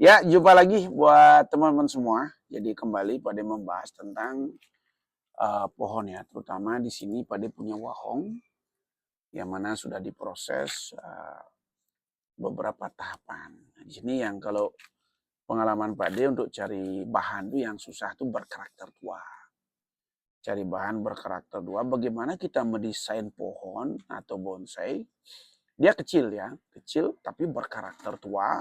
Ya, jumpa lagi buat teman-teman semua. Jadi kembali pada membahas tentang pohon ya, terutama di sini pada punya wahong yang mana sudah diproses beberapa tahapan. Nah, di sini yang kalau pengalaman Pak De untuk cari bahan tuh yang susah tuh berkarakter tua. Cari bahan berkarakter tua, bagaimana kita mendesain pohon atau bonsai. Dia kecil ya, kecil tapi berkarakter tua.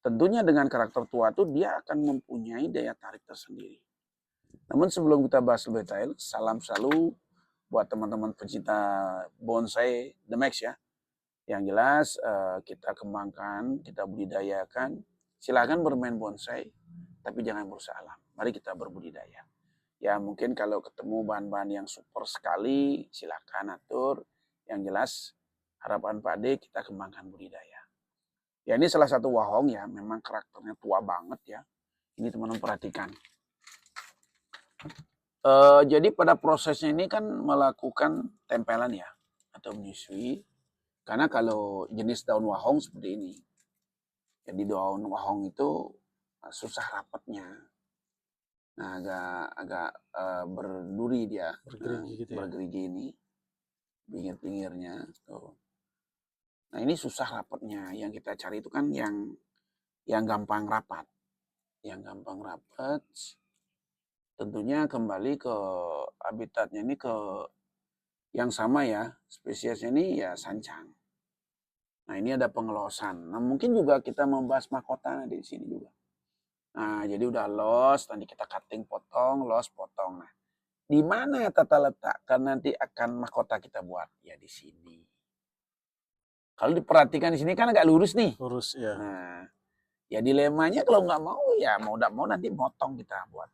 Tentunya dengan karakter tua itu dia akan mempunyai daya tarik tersendiri. Namun sebelum kita bahas lebih detail, salam selalu buat teman-teman pecinta bonsai The Max ya. Yang jelas kita kembangkan, kita budidayakan. Silakan bermain bonsai, tapi jangan bersalah. Mari kita berbudidaya. Ya mungkin kalau ketemu bahan-bahan yang super sekali, silakan atur. Yang jelas harapan Pak D kita kembangkan budidaya. Ya ini salah satu wahong ya, memang karakternya tua banget ya. Ini teman-teman perhatikan. Jadi pada prosesnya ini kan melakukan tempelan ya, atau menyusui. Karena kalau jenis daun wahong seperti ini, jadi daun wahong itu susah rapatnya. Nah agak berduri dia, bergerigi gitu ya. bergerigi ini, pinggir-pinggirnya. Tuh. Nah ini susah rapatnya. Yang kita cari itu kan yang gampang rapat. Yang gampang rapat, tentunya kembali ke habitatnya ini ke yang sama ya, spesiesnya ini ya sancang. Nah ini ada pengelosan. Nah mungkin juga kita membahas mahkota di sini juga. Nah jadi udah los, nanti kita cutting potong, los potong. Nah di mana tata letak kan nanti akan mahkota kita buat? Ya di sini. Kalau diperhatikan di sini kan agak lurus nih. Lurus ya. Nah ya dilemanya kalau nggak mau ya mau tidak mau nanti motong kita buat.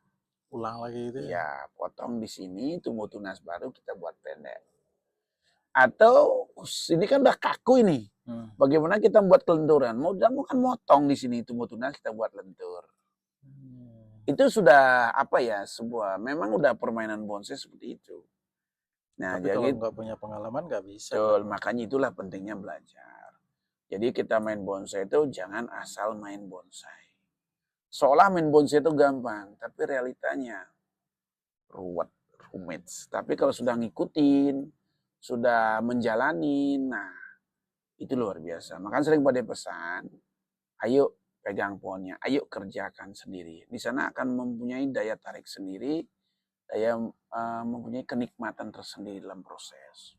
Ulang lagi gitu ya. Ya potong di sini, tumbuh tunas baru kita buat pendek. Atau ini kan udah kaku ini. Bagaimana kita buat kelenturan? Mau tidak mau kan motong di sini tumbuh tunas kita buat lentur. Itu sudah apa ya sebuah memang udah permainan bonsai seperti itu. Nah, Tapi kalau jadi nggak punya pengalaman nggak bisa. betul, makanya itulah pentingnya belajar. Jadi kita main bonsai itu jangan asal main bonsai. Seolah main bonsai itu gampang, tapi realitanya ruwet, rumit. Tapi kalau sudah ngikutin, sudah menjalani, nah itu luar biasa. Makanya sering pada pesan, ayo pegang pohonnya, ayo kerjakan sendiri. Di sana akan mempunyai daya tarik sendiri, daya mempunyai kenikmatan tersendiri dalam proses.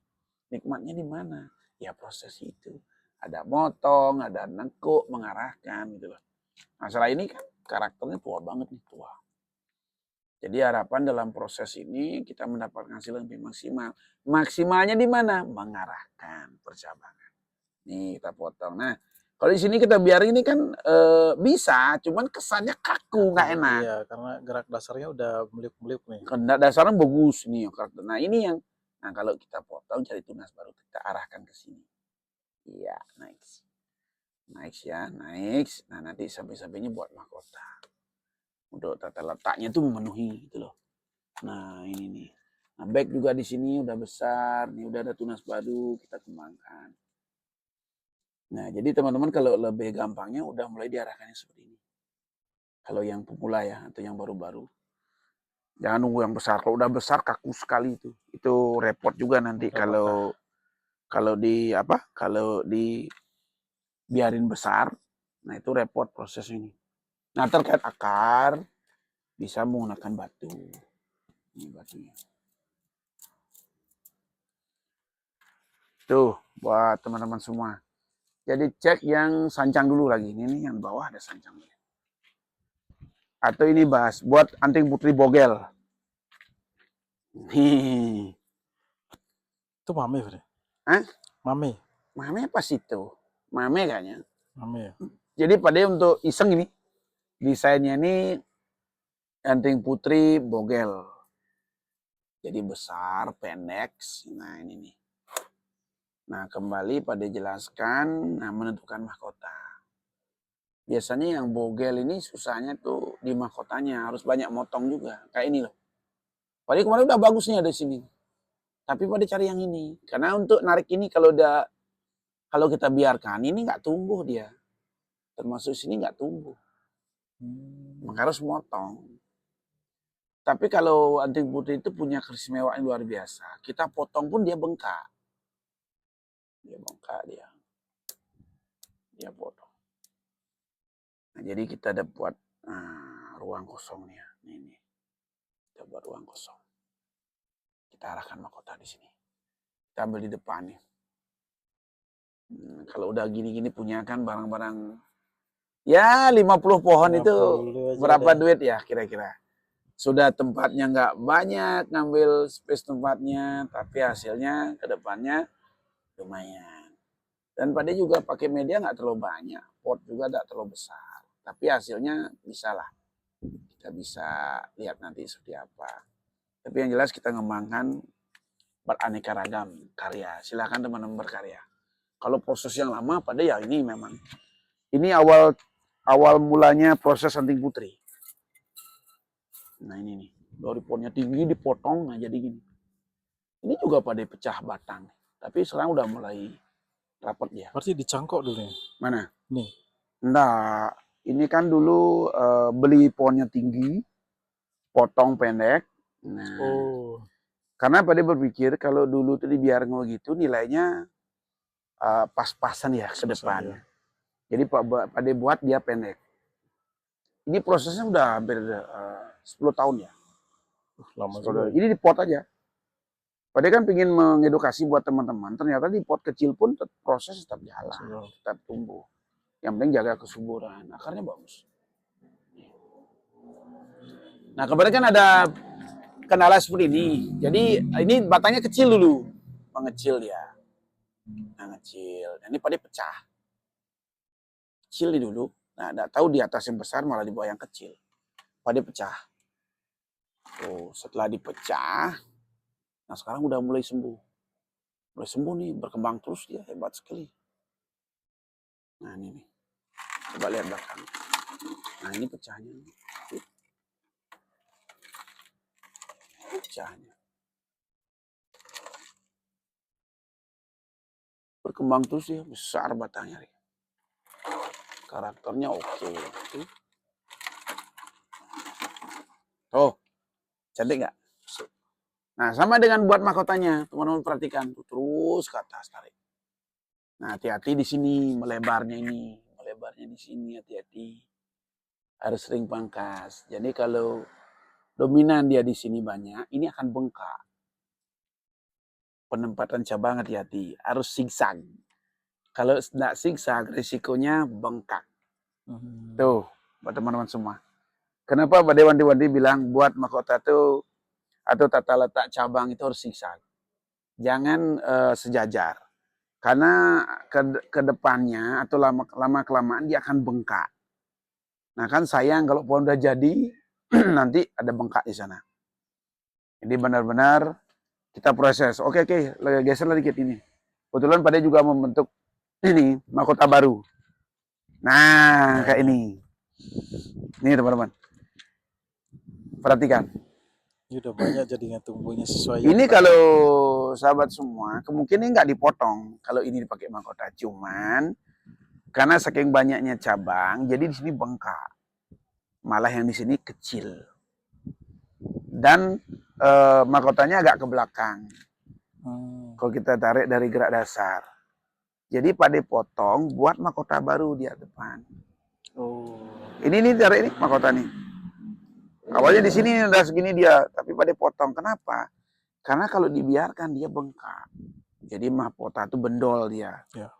Nikmatnya di mana? Ya proses itu. Ada motong, ada nekuk, mengarahkan gitu loh. Masalah ini kan karakternya tua banget nih, tua. Jadi harapan dalam proses ini kita mendapatkan hasil lebih maksimal. Maksimalnya di mana? Mengarahkan percabangan. Nih kita potong. Nah kalau di sini kita biarin ini kan bisa, cuman kesannya kaku, nggak enak. Iya, karena gerak dasarnya udah meliuk-meliuk nih. Karena dasarnya bagus nih karakter. Nah ini yang, nah kalau kita potong cari tunas baru kita arahkan ke sini. Iya, nice. Nice ya, nice. Nah nanti sampai-sampainya buat mahkota. Untuk tata letaknya tuh memenuhi gitu loh. Nah ini nih. Nah back juga di sini udah besar, nih udah ada tunas baru kita kembangkan. Nah jadi teman-teman kalau lebih gampangnya udah mulai diarahkannya seperti ini. Kalau yang pemula ya atau yang baru-baru. Jangan nunggu yang besar. Kalau udah besar kaku sekali itu. Itu repot juga nanti kalau di apa? Kalau dibiarin besar, nah itu repot proses ini. Nah terkait akar bisa menggunakan batu. Ini batunya. Tuh buat teman-teman semua. Jadi cek yang sancang dulu lagi. Ini yang bawah ada sancangnya. Atau ini bahas buat anting putri bogel. Nih. Itu mame, Bre. Hah? Mame. Mame apa sih itu? Mame kayaknya. Mame ya. Jadi pada untuk iseng ini, desainnya ini anting putri bogel. Jadi besar, pendek. Nah ini nih. Nah kembali pada jelaskan, nah menentukan mahkota. Biasanya yang bogel ini susahnya tuh di mahkotanya, harus banyak motong juga. Kayak ini loh. Padahal kemarin udah bagus nih ada di sini. Tapi pada cari yang ini. Karena untuk narik ini kalau kita biarkan, ini nggak tumbuh dia. Termasuk sini nggak tumbuh. Maka harus motong. Tapi kalau anting putih itu punya keistimewaan luar biasa. Kita potong pun dia bengkak. Dia bengkak dia. Dia potong. Nah, jadi kita ada buat ruang kosongnya. Ini. Kita buat ruang kosong. Kita arahkan mahkota di sini. Kita ambil di depan nih. Kalau udah gini-gini punya kan barang-barang ya 50 pohon 50 itu aja berapa ada. duit ya kira-kira? Sudah tempatnya nggak banyak ngambil space tempatnya, tapi hasilnya ke depannya lumayan. Dan Pak De juga pakai media nggak terlalu banyak, pot juga nggak terlalu besar, tapi hasilnya bisa lah. Kita bisa lihat nanti seperti apa. Tapi yang jelas kita ngembangkan beraneka ragam karya. Silakan teman-teman berkarya. Kalau proses yang lama pada ya ini memang. Ini awal mulanya proses anting putri. Nah ini nih, dari pohonnya tinggi dipotong, nah jadi gini. Ini juga pada pecah batang, tapi sekarang udah mulai rapat dia. Berarti dicangkok dulu ya? Mana? Nih. Enggak, ini kan dulu beli pohonnya tinggi, potong pendek. Nah, karena pada berpikir kalau dulu tuh dibiarin gitu nilainya pas-pasan ya ke depan. Ya. Jadi pada buat dia pendek. Ini prosesnya udah hampir 10 tahun ya. Lama juga. Ini di pot aja. Padahal kan pengen mengedukasi buat teman-teman. Ternyata di pot kecil pun proses tetap jalan, tetap tumbuh. Yang penting jaga kesuburan, akarnya bagus. Nah kemarin kan ada kendala seperti ini. Jadi ini batangnya kecil dulu, mengecil dia. Nah kecil. Nah, ini pada pecah. Kecil dulu. Nah, enggak tahu di atas yang besar malah di bawah yang kecil. Pada pecah. Oh, setelah dipecah, nah sekarang udah mulai sembuh. Mulai sembuh nih, berkembang terus dia, hebat sekali. Nah ini nih. Coba lihat belakang. Nah ini pecahnya. Pecahnya. Berkembang terus ya, besar batangnya. Karakternya oke. Oh, cantik nggak? Nah sama dengan buat mahkotanya, teman-teman perhatikan. Terus ke atas tarik. Nah hati-hati di sini melebarnya ini. Melebarnya di sini hati-hati. Harus sering pangkas. Jadi kalau dominan dia di sini banyak, ini akan bengkak. Penempatan cabang hati-hati. Harus zigzag. Kalau tidak zigzag, risikonya bengkak. Tuh, buat teman-teman semua. Kenapa Pak Dewan-Dewan bilang buat mahkota itu atau tata letak cabang itu harus zigzag. Jangan sejajar. Karena ke depannya atau lama-kelamaan dia akan bengkak. Nah kan sayang kalau pohon udah jadi, nanti ada bengkak di sana. Jadi benar-benar kita proses. Oke, geser lagi dikit ini. Kebetulan Pak De juga membentuk ini mahkota baru. Nah, kayak ini. Nih teman-teman. Perhatikan. Ini udah banyak jadinya tumbuhnya sesuai. Ini kalau sahabat semua, kemungkinan nggak dipotong kalau ini dipakai mahkota. Cuman karena saking banyaknya cabang, jadi di sini bengkak. Malah yang di sini kecil. Dan mahkotanya agak ke belakang. Kalau kita tarik dari gerak dasar. Jadi pada potong buat mahkota baru di depan. Ini nih tarik ini mahkota nih. Awalnya di sini udah segini dia, tapi pada potong. Kenapa? Karena kalau dibiarkan dia bengkak. Jadi mahkota itu bendol dia. Ya.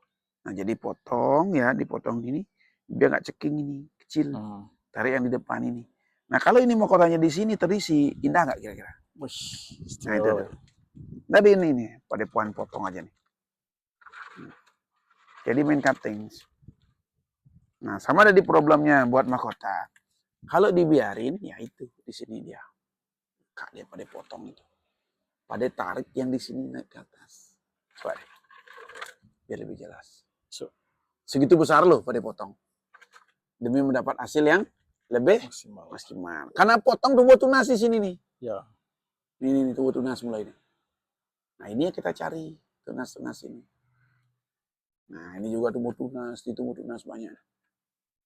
Nah jadi potong ya, dipotong gini, biar nggak ceking ini, kecil. Tarik yang di depan ini. Nah kalau ini mahkotanya di sini terisi, indah nggak kira-kira? Nah itu tuh. Tapi ini nih, pada pohon potong aja nih. Jadi main cutting. Nah sama ada di problemnya buat mahkota. Kalau dibiarin, ya itu di sini dia. Kak dia pada potong itu. Pada tarik yang di sini naik ke atas. Coba deh. Biar lebih jelas. Segitu besar loh pada potong. Demi mendapat hasil yang lebih maksimal. Karena potong tumbuh tunas di sini nih. Ya. Ini tumbuh tunas mulai ini. Nah ini yang kita cari. Tunas-tunas ini. Nah ini juga tumbuh tunas. Di tumbuh tunas banyak.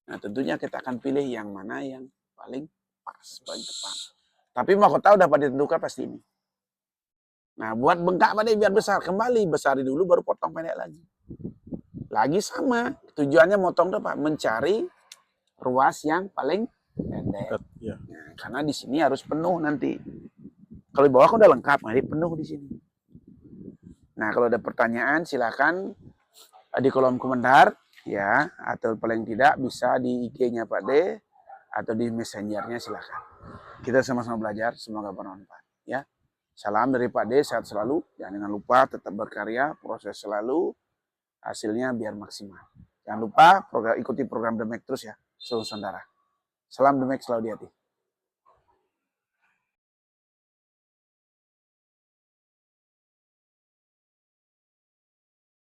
Nah, tentunya kita akan pilih yang mana yang paling pas, paling tepat. Tapi mahkota udah pada ditentukan pasti ini. Nah, buat bengkak pada biar besar, kembali besari dulu baru potong pendek lagi. Lagi sama, tujuannya motong tuh Pak, mencari ruas yang paling pendek. Ya. Nah, karena di sini harus penuh nanti. Kalau di bawah kan udah lengkap, nanti penuh di sini. Nah, kalau ada pertanyaan silakan di kolom komentar ya, atau paling tidak bisa di IG-nya Pak D atau di messengernya silakan. Kita sama-sama belajar, semoga bermanfaat ya. Salam dari Pak D, sehat selalu. Jangan lupa tetap berkarya, proses selalu, hasilnya biar maksimal. Jangan lupa ikuti program The Mac terus ya, seluruh saudara. Salam The Mac selalu di hati.